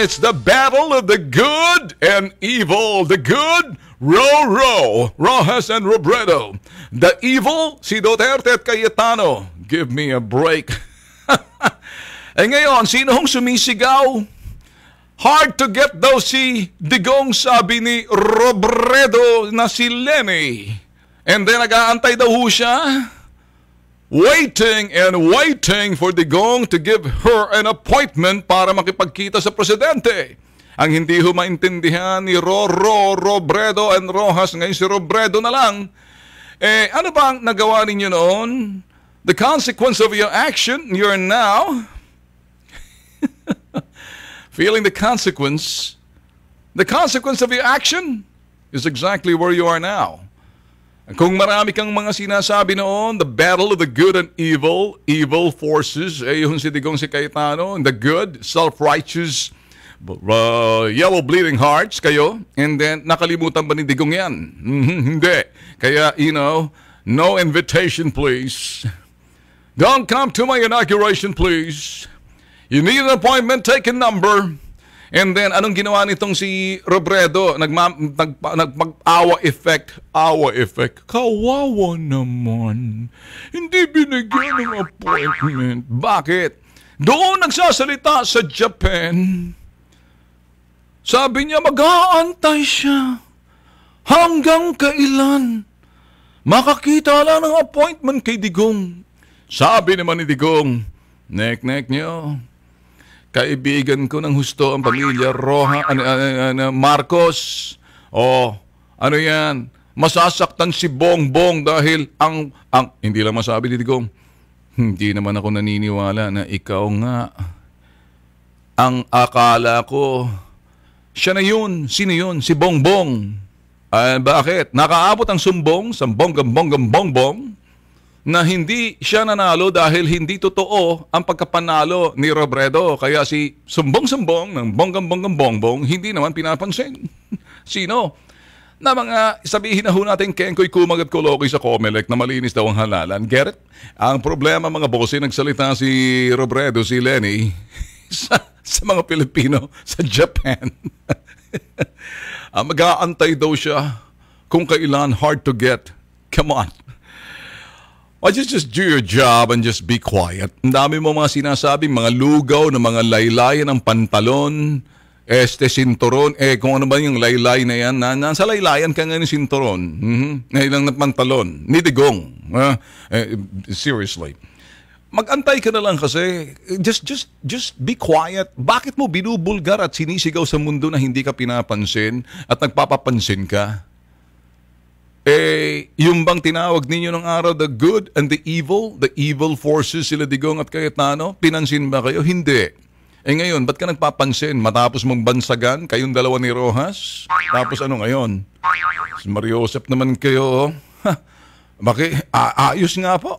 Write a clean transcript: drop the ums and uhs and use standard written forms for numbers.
It's the battle of the good and evil. The good, Rojas and Robredo. The evil, si Duterte at Cayetano. Give me a break. Ngayon, sino hong sumisigaw? Hard to get daw si Digong, sabi ni Robredo na si Lenny. And then nag-aantay daw siya. Waiting and waiting for Digong to give her an appointment para makipagkita sa presidente. Ang hindi ho maintindihan ni Robredo and Rojas, ngayon si Robredo na lang. Ano ba ang nagawa ninyo noon? The consequence of your action, you're now feeling the consequence. The consequence of your action is exactly where you are now. Kung marami kang mga sinasabi noon, the battle of the good and evil forces, yung si Digong, si Cayetano, and the good, self-righteous, yellow bleeding hearts kayo, and then nakalimutan ba ni Digong yan? Hindi. Kaya, no invitation please. Don't come to my inauguration please. You need an appointment, take a number. And then, anong ginawa nitong si Robredo? Nagpag-awa effect. Awa effect. Kawawa naman. Hindi binigyan ng appointment. Bakit? Doon nagsasalita sa Japan. Sabi niya, mag-aantay siya. Hanggang kailan? Makakita lang ng appointment kay Digong. Sabi naman ni Digong, nek-nek niyo. Kaibigan ko ng husto ang pamilya Marcos. Ano yan? Masasaktan si Bongbong dahil hindi lang masabi ni Digong. Hindi naman ako naniniwala na ikaw nga. Ang akala ko, siya na yun. Sino yun? Si Bongbong. Bakit? Nakaabot ang sumbong sa bonggam-bonggam-bongbong na hindi siya nanalo dahil hindi totoo ang pagkapanalo ni Robredo. Kaya si sumbong-sumbong ng bonggam-bonggam-bongbong hindi naman pinapansin. Sino? Na mga sabihin na ho natin Kengkoy Kumag at Kolokoy sa Comelec na malinis daw ang halalan. Get it? Ang problema mga boss, nagsalita si Robredo, si Lenny, sa mga Pilipino sa Japan. Mag-aantay daw siya kung kailan hard to get. Come on. Just do your job and just be quiet. Ang dami mo mga sinasabi, mga lugaw na mga laylayan ng pantalon, sinturon, kung ano ba yung laylay na yan, nasa laylayan ka nga ng sinturon, ng pantalon, ni Digong. Seriously. Mag-antay ka na lang kasi, just be quiet. Bakit mo binubulgar at sinisigaw sa mundo na hindi ka pinapansin at nagpapapansin ka? Yung bang tinawag ninyo ng araw, the good and the evil forces, sila Digong at Cayetano, pinansin ba kayo? Hindi. Ngayon, ba't ka nagpapansin? Matapos mong bansagan, kayong dalawa ni Rojas? Tapos ano ngayon? Si Mariosep naman kayo. Bakit? Ayos nga po.